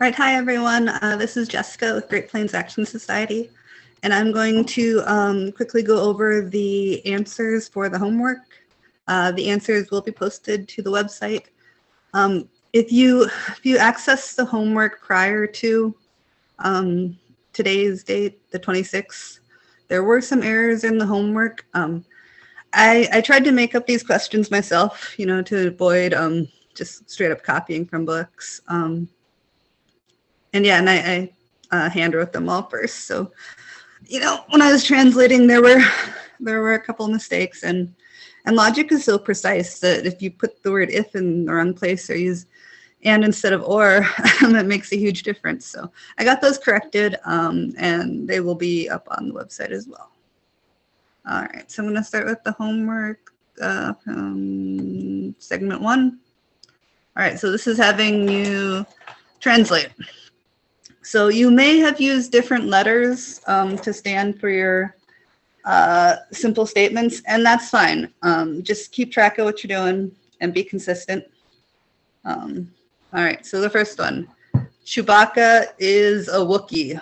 All right, hi everyone. This is Jessica with Great Plains Action Society, and I'm going to quickly go over the answers for the homework. The answers will be posted to the website. If you access the homework prior to today's date, the 26th, there were some errors in the homework. I tried to make up these questions myself, to avoid just straight up copying from books. And I hand wrote them all first. So, when I was translating, there were a couple of mistakes, and logic is so precise that if you put the word if in the wrong place or use and instead of or, that makes a huge difference. So I got those corrected, and they will be up on the website as well. All right, so I'm going to start with the homework from segment 1. All right, so this is having you translate. So you may have used different letters to stand for your simple statements, and that's fine. Just keep track of what you're doing and be consistent. All right, so the first one, Chewbacca is a Wookiee.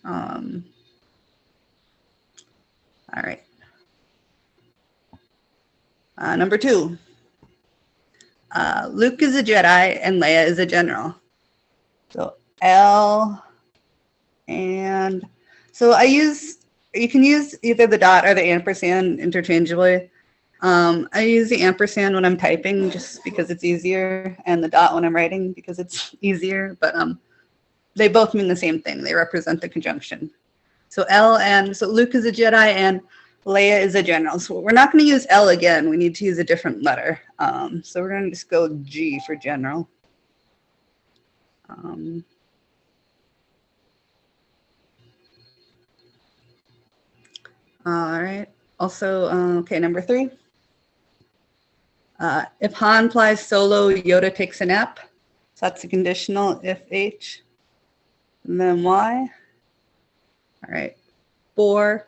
All right. Number 2. Luke is a Jedi and Leia is a general. So L, and so you can use either the dot or the ampersand interchangeably. I use the ampersand when I'm typing just because it's easier, and the dot when I'm writing because it's easier, but they both mean the same thing. They represent the conjunction. So L, and so Luke is a Jedi and Leia is a general. So we're not going to use L again. We need to use a different letter. So we're going to just go G for general. All right. Also, okay, number 3. If Han flies solo, Yoda takes a nap. So that's a conditional if H, and then Y. All right. 4.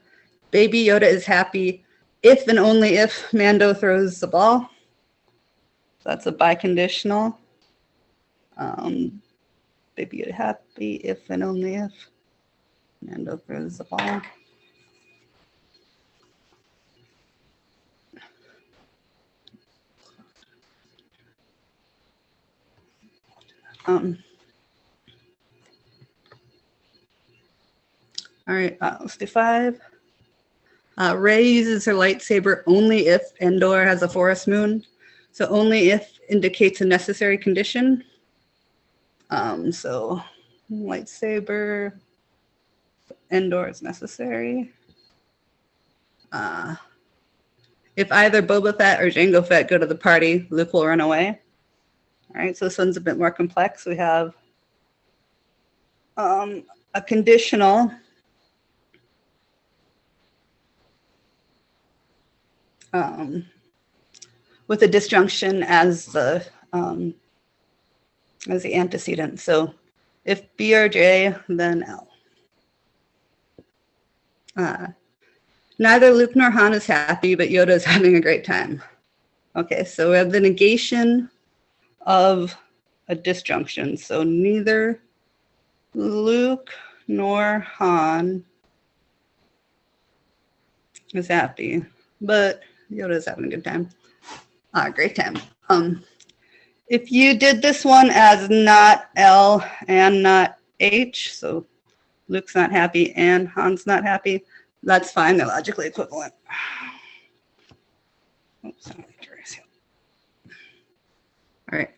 Baby Yoda is happy if and only if Mando throws the ball. So that's a biconditional. Baby Yoda happy if and only if Mando throws the ball. All right, let's do 5. Rey uses her lightsaber only if Endor has a forest moon. So only if indicates a necessary condition. So lightsaber, Endor is necessary. If either Boba Fett or Jango Fett go to the party, Luke will run away. All right, so this one's a bit more complex. We have a conditional. With a disjunction as the antecedent. So if B or J, then L. Neither Luke nor Han is happy, but Yoda is having a great time. Okay, so we have the negation of a disjunction. So neither Luke nor Han is happy, but Yoda is having a good time. Great time. If you did this one as not L and not H, so Luke's not happy and Han's not happy, that's fine. They're logically equivalent. Oops, I'm curious. All right.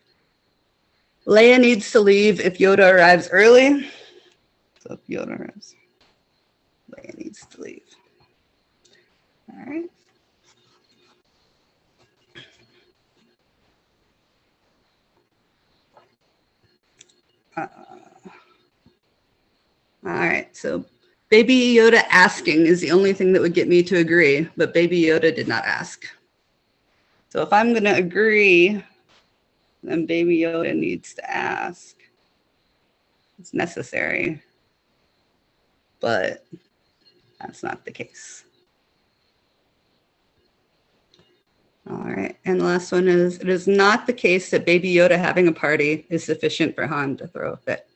Leia needs to leave if Yoda arrives early. So if Yoda arrives, Leia needs to leave. All right. All right, so Baby Yoda asking is the only thing that would get me to agree, but Baby Yoda did not ask. So if I'm going to agree, then Baby Yoda needs to ask. It's necessary, but that's not the case. All right, and the last one is, it is not the case that Baby Yoda having a party is sufficient for Han to throw a fit.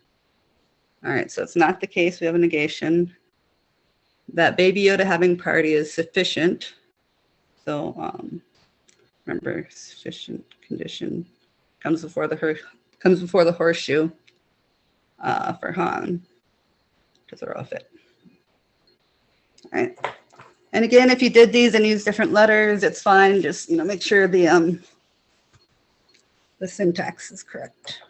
All right, so it's not the case. We have a negation. That Baby Yoda having party is sufficient. So remember, sufficient condition comes before the horseshoe for Han to throw a fit. All right. And again, if you did these and used different letters, it's fine. Just, make sure the syntax is correct.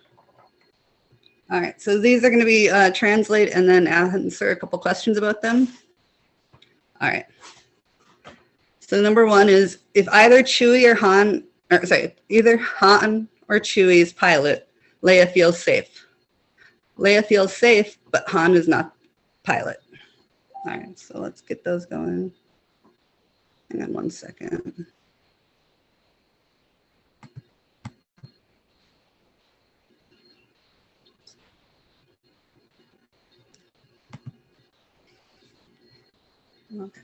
All right, so these are going to be translate and then answer a couple questions about them. All right. So number one is, if either Chewie or Han, or sorry, either Han or Chewie's pilot, Leia feels safe. Leia feels safe, but Han is not pilot. All right, so let's get those going. Hang on 1 second. Okay.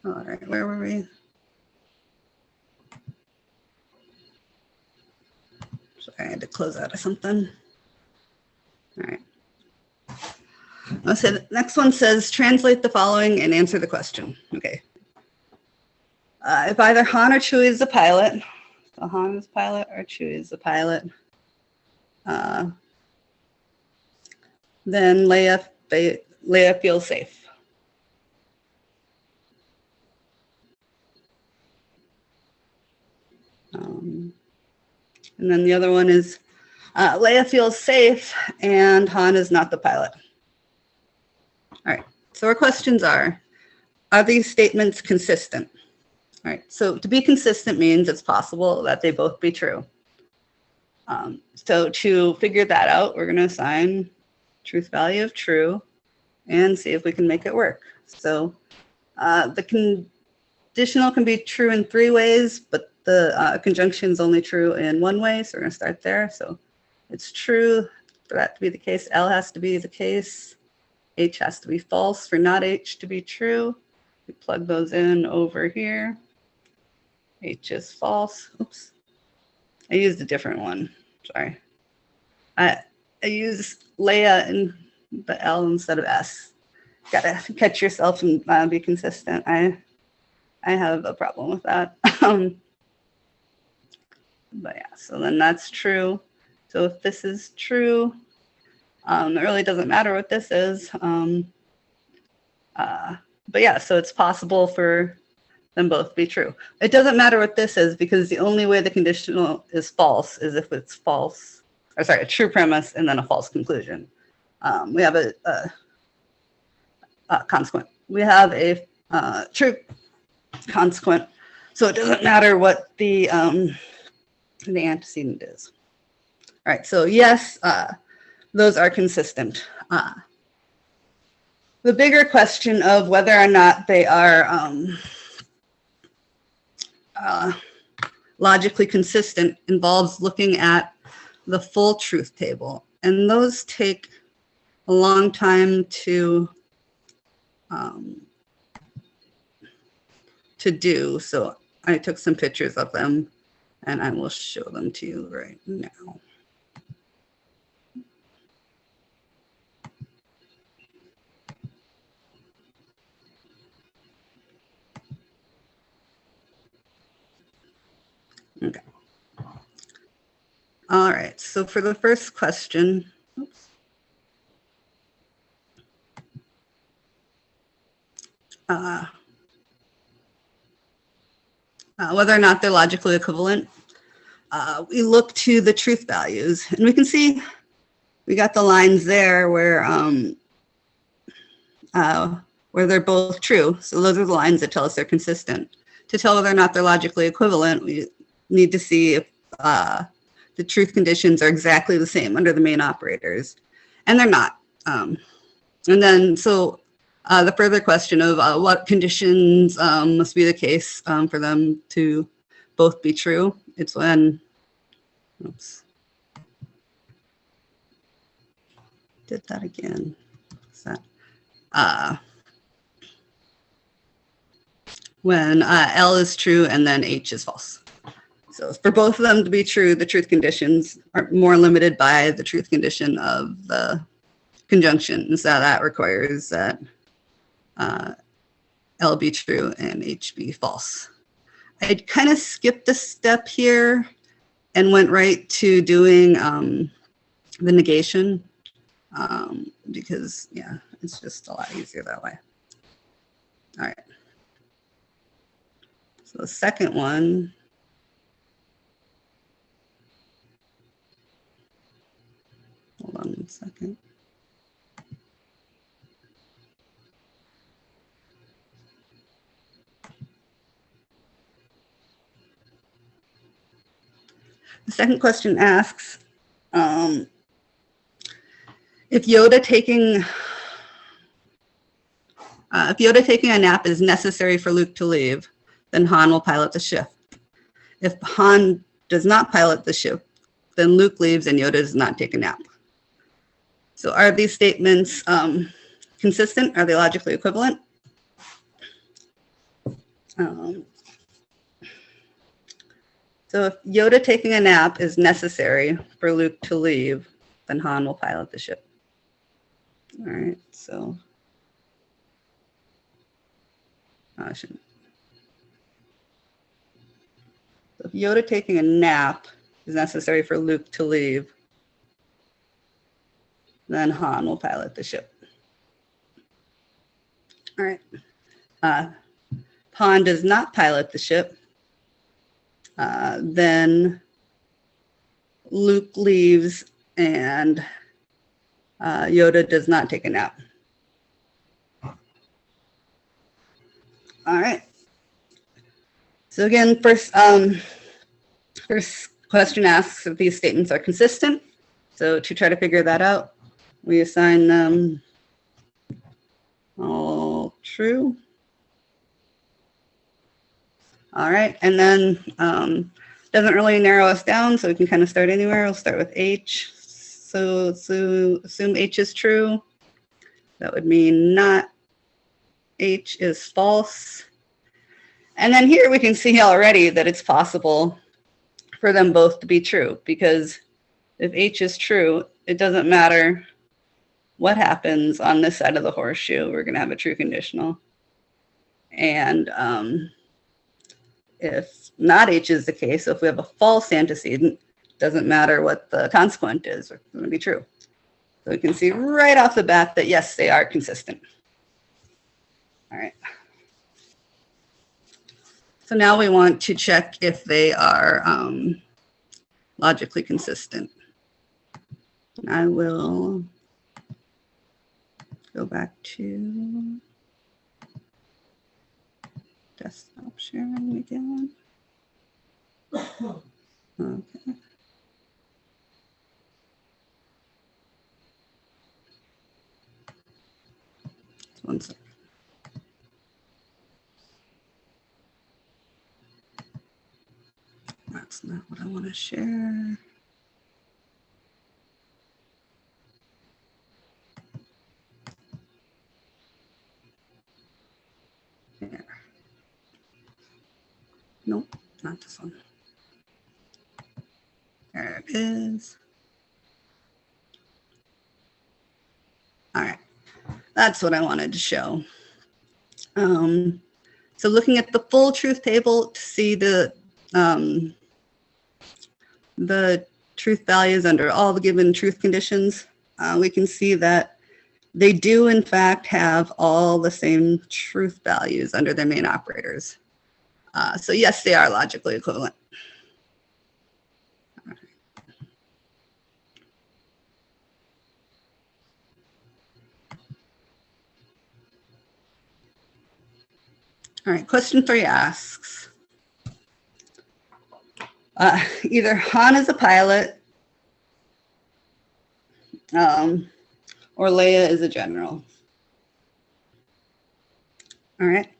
All right, where were we? Sorry, I had to close out of something. All right. So the next one says, translate the following and answer the question. Okay. If either Han or Chewie is the pilot, so Han is pilot or Chewie is the pilot, then Leia feels safe. And then the other one is Leia feels safe and Han is not the pilot. All right, so our questions are these statements consistent? All right, so to be consistent means it's possible that they both be true. So to figure that out, we're going to assign truth value of true and see if we can make it work. So the conditional can be true in 3 ways, but the conjunction is only true in 1 way. So we're going to start there. So it's true for that to be the case. L has to be the case. H has to be false for not H to be true. We plug those in over here. H is false. Oops. I used a different one. Sorry. I used Leia in the L instead of S. Gotta catch yourself and be consistent. I have a problem with that. But yeah, so then that's true. So if this is true, it really doesn't matter what this is. But yeah, so it's possible for them both to be true. It doesn't matter what this is because the only way the conditional is false is if it's false, or sorry, a true premise and then a false conclusion. We have a consequent. We have a true consequent. So it doesn't matter what the antecedent is. All right, so yes, those are consistent. The bigger question of whether or not they are logically consistent involves looking at the full truth table. And those take a long time to do. So I took some pictures of them and I will show them to you right now. Okay. All right, so for the first question, oops. Whether or not they're logically equivalent, we look to the truth values, and we can see we got the lines there where they're both true. So those are the lines that tell us they're consistent. To tell whether or not they're logically equivalent, we need to see if the truth conditions are exactly the same under the main operators, and they're not. And then, so the further question of what conditions must be the case for them to both be true, it's when, oops. did that again. What's that? When L is true and then H is false. So for both of them to be true, the truth conditions are more limited by the truth condition of the conjunction. And so that requires that L be true and H be false. I kind of skipped a step here and went right to doing the negation because, yeah, it's just a lot easier that way. All right. So the second one. Hold on 1 second. The second question asks, if Yoda taking a nap is necessary for Luke to leave, then Han will pilot the ship. If Han does not pilot the ship, then Luke leaves and Yoda does not take a nap. So are these statements consistent? Are they logically equivalent? So if Yoda taking a nap is necessary for Luke to leave, then Han will pilot the ship. All right, so I shouldn't. So if Yoda taking a nap is necessary for Luke to leave, then Han will pilot the ship. All right. Han does not pilot the ship, then Luke leaves and Yoda does not take a nap. All right. So again, first question asks if these statements are consistent. So to try to figure that out, we assign them all true. All right, and then doesn't really narrow us down, so we can kind of start anywhere. We'll start with H. So assume H is true. That would mean not H is false. And then here we can see already that it's possible for them both to be true, because if H is true, it doesn't matter what happens on this side of the horseshoe. We're going to have a true conditional. And if not H is the case, so if we have a false antecedent, doesn't matter what the consequent is, it's going to be true. So we can see right off the bat that yes, they are consistent. All right. So now we want to check if they are logically consistent. I will go back to desktop sharing again. Okay. 1 second. That's not what I want to share. There. Nope, not this one. There it is. All right, that's what I wanted to show. So looking at the full truth table to see the truth values under all the given truth conditions, we can see that they do in fact have all the same truth values under their main operators. So yes, they are logically equivalent. All right, question 3 asks, either Han is a pilot or Leia is a general. All right.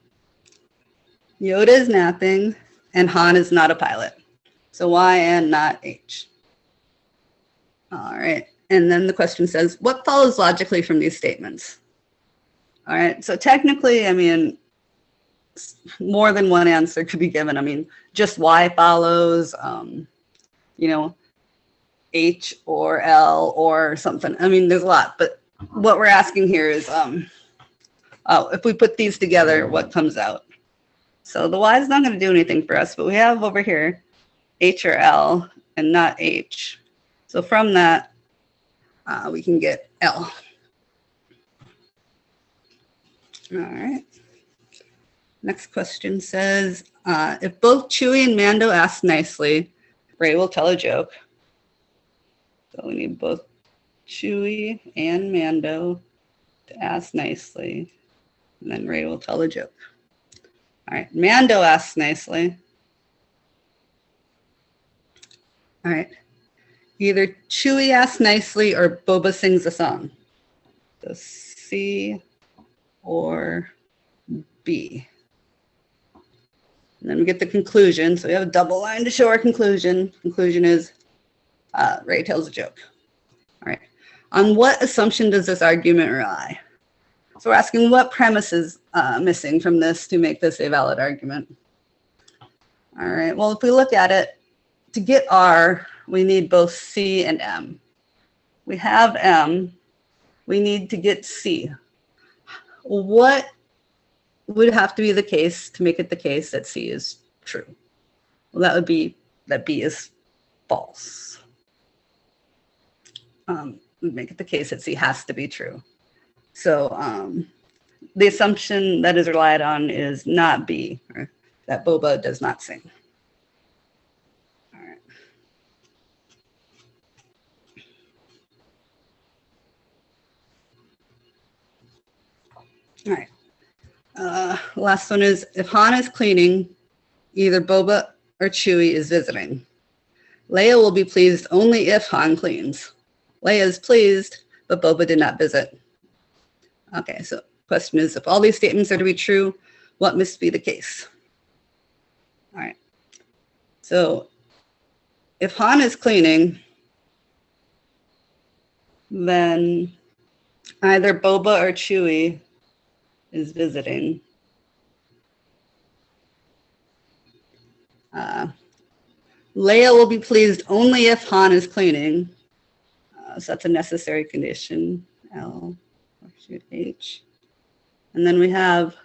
Yoda is napping and Han is not a pilot. So why and not H? All right. And then the question says, what follows logically from these statements? All right, so technically, I mean, more than one answer could be given. I mean, just Y follows, you know, H or L or something. I mean, there's a lot, but what we're asking here is, if we put these together, what comes out? So the Y is not going to do anything for us, but we have over here H or L and not H. So from that, we can get L. All right. Next question says, if both Chewy and Mando ask nicely, Ray will tell a joke. So we need both Chewy and Mando to ask nicely, and then Ray will tell a joke. All right, Mando asks nicely. All right, either Chewy asks nicely or Boba sings a song. So C or B. And then we get the conclusion. So we have a double line to show our conclusion. Conclusion is Ray tells a joke. All right. On what assumption does this argument rely? So we're asking what premise is missing from this to make this a valid argument. All right. Well, if we look at it, to get R, we need both C and M. We have M. We need to get C. What would have to be the case to make it the case that C is true? Well, that would be that B is false. Would make it the case that C has to be true. So the assumption that is relied on is not B, or that Boba does not sing. All right. All right. Last one is, if Han is cleaning, either Boba or Chewie is visiting. Leia will be pleased only if Han cleans. Leia is pleased, but Boba did not visit. Okay, so question is, if all these statements are to be true, what must be the case? All right. So if Han is cleaning, then either Boba or Chewie is visiting. Leia will be pleased only if Han is cleaning. So that's a necessary condition, L, H. And then we have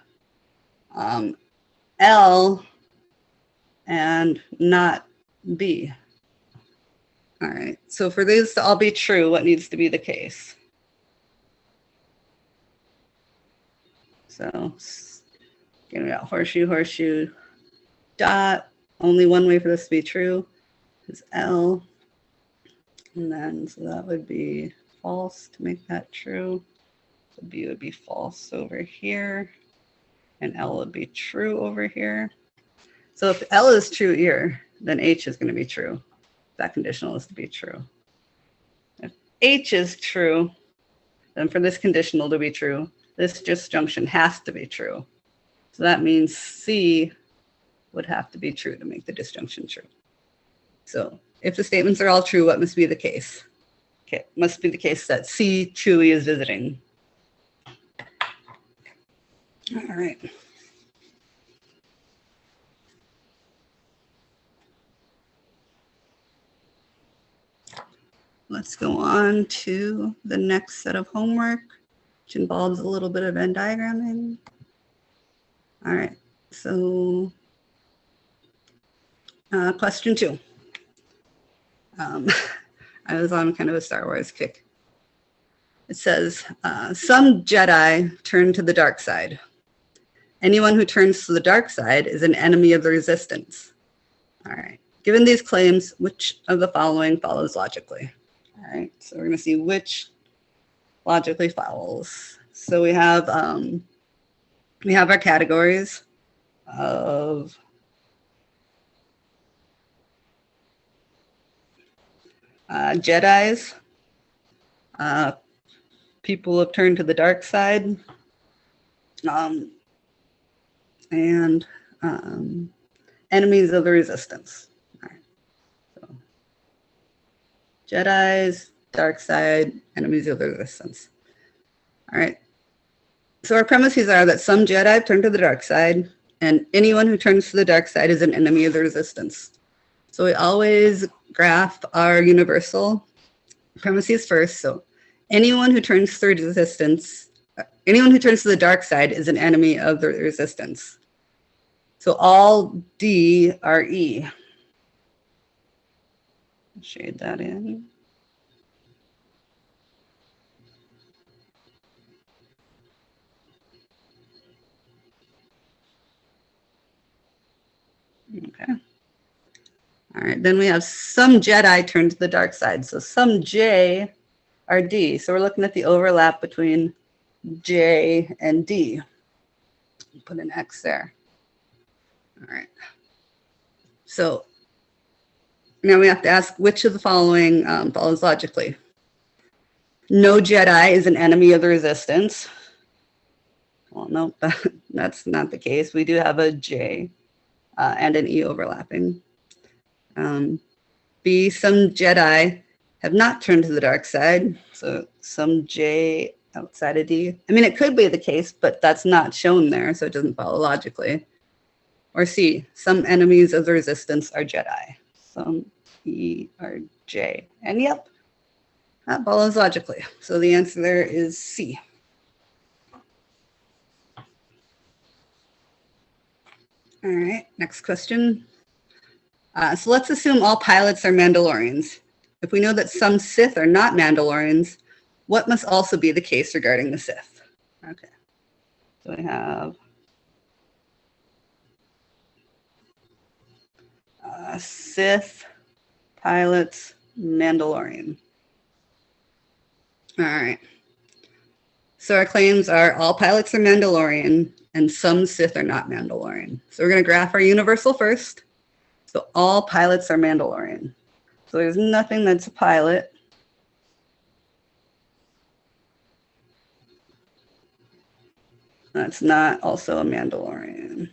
L and not B. All right, so for these to all be true, what needs to be the case? So again, we got horseshoe, horseshoe, dot. Only one way for this to be true is L. And then, so that would be false to make that true. So B would be false over here. And L would be true over here. So if L is true here, then H is going to be true. That conditional is to be true. If H is true, then for this conditional to be true, this disjunction has to be true. So that means C would have to be true to make the disjunction true. So if the statements are all true, what must be the case? Okay, must be the case that C, Chewie, is visiting. All right. Let's go on to the next set of homework, which involves a little bit of Venn diagramming. All right, so question 2. I was on kind of a Star Wars kick. It says, some Jedi turn to the dark side. Anyone who turns to the dark side is an enemy of the resistance. All right. Given these claims, which of the following follows logically? All right. So we're going to see which logically follows. So we have our categories of Jedis, people have turned to the dark side, and enemies of the resistance. All right. So Jedis, dark side, enemies of the resistance. All right. So our premises are that some Jedi turn to the dark side, and anyone who turns to the dark side is an enemy of the resistance. So we always graph our universal premises first. So anyone who turns to resistance, anyone who turns to the dark side is an enemy of the resistance. So all D are E. Shade that in. Okay. All right, then we have some Jedi turn to the dark side. So some J are D. So we're looking at the overlap between J and D. Put an X there. All right. So now we have to ask which of the following follows logically. No Jedi is an enemy of the resistance. Well, no, that's not the case. We do have a J and an E overlapping. B, some Jedi have not turned to the dark side. So some J outside of D. I mean, it could be the case, but that's not shown there, so it doesn't follow logically. Or C, some enemies of the resistance are Jedi. Some E are J. And yep, that follows logically. So the answer there is C. All right, next question. So let's assume all pilots are Mandalorians. If we know that some Sith are not Mandalorians, what must also be the case regarding the Sith? Okay, so we have Sith pilots, Mandalorian. All right. So our claims are all pilots are Mandalorian and some Sith are not Mandalorian. So we're going to graph our universal first. So all pilots are Mandalorian. So there's nothing that's a pilot. That's not also a Mandalorian.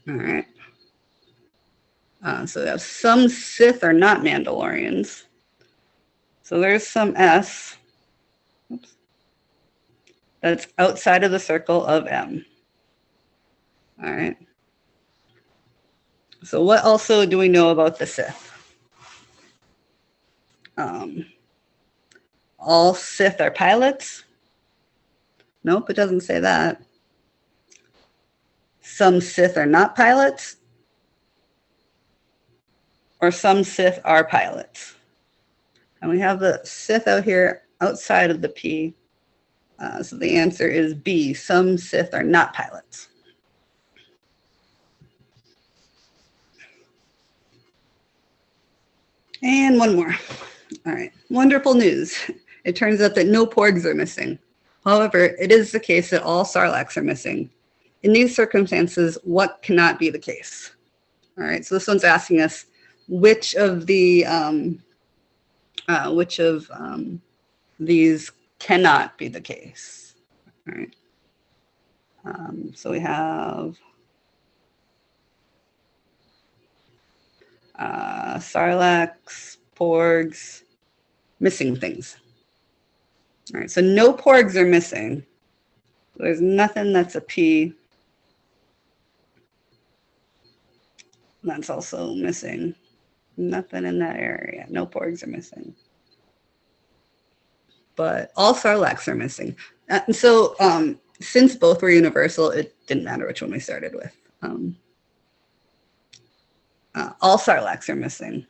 All right. So we have some Sith are not Mandalorians. So there's some S. Oops. That's outside of the circle of M. All right. So what also do we know about the Sith? All Sith are pilots? Nope, it doesn't say that. Some Sith are not pilots? Or some Sith are pilots? And we have the Sith out here outside of the P. So the answer is B, some Sith are not pilots. And one more. All right, wonderful news. It turns out that no porgs are missing. However, it is the case that all sarlaccs are missing. In these circumstances, what cannot be the case? All right, so this one's asking us which of the these cannot be the case. All right. So we have sarlaccs, porgs, missing things. All right, so no porgs are missing. There's nothing that's a P. That's also missing. Nothing in that area. No porgs are missing. But all sarlaccs are missing. And so since both were universal, it didn't matter which one we started with. All sarlaccs are missing.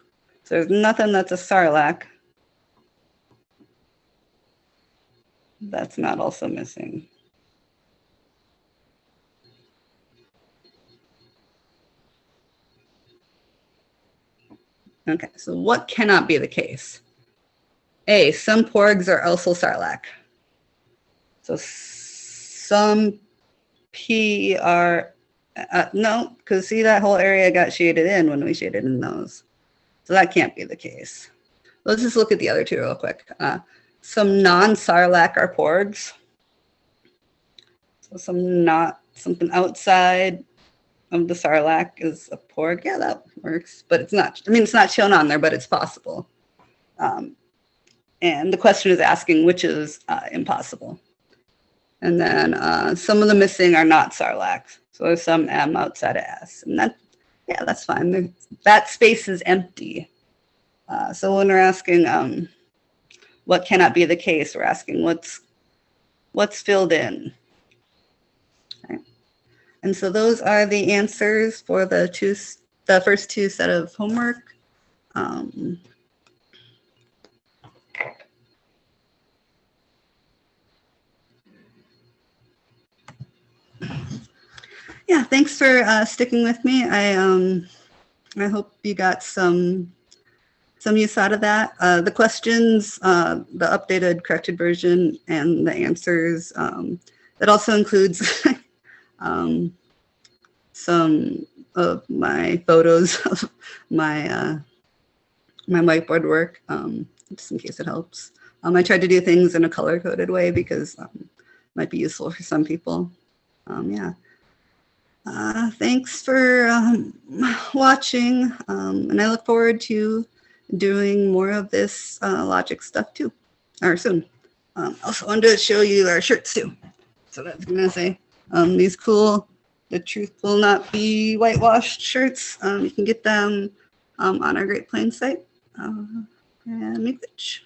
So there's nothing that's a sarlacc that's not also missing. Okay, so what cannot be the case? A, some porgs are also sarlacc. So some P are, no, because see that whole area got shaded in when we shaded in those. So that can't be the case. Let's just look at the other two real quick. Some non-sarlacc are porgs. So something outside of the sarlacc is a pork. Yeah, that works, but it's not. I mean, it's not shown on there, but it's possible. And the question is asking which is impossible. And then some of the missing are not sarlacc. So there's some M outside of S. And that, yeah, that's fine. That space is empty. So when we're asking what cannot be the case, we're asking what's filled in. Okay. And so those are the answers for the first two set of homework. Yeah, thanks for sticking with me. I hope you got some use out of that. The questions, the updated corrected version, and the answers. That also includes some of my photos of my my whiteboard work, just in case it helps. I tried to do things in a color-coded way because it might be useful for some people. Yeah. Thanks for watching, and I look forward to doing more of this logic stuff too, or soon. Also wanted to show you our shirts too. So that's gonna say these cool "The Truth Will Not Be Whitewashed" shirts. You can get them on our Great Plains site. And make it.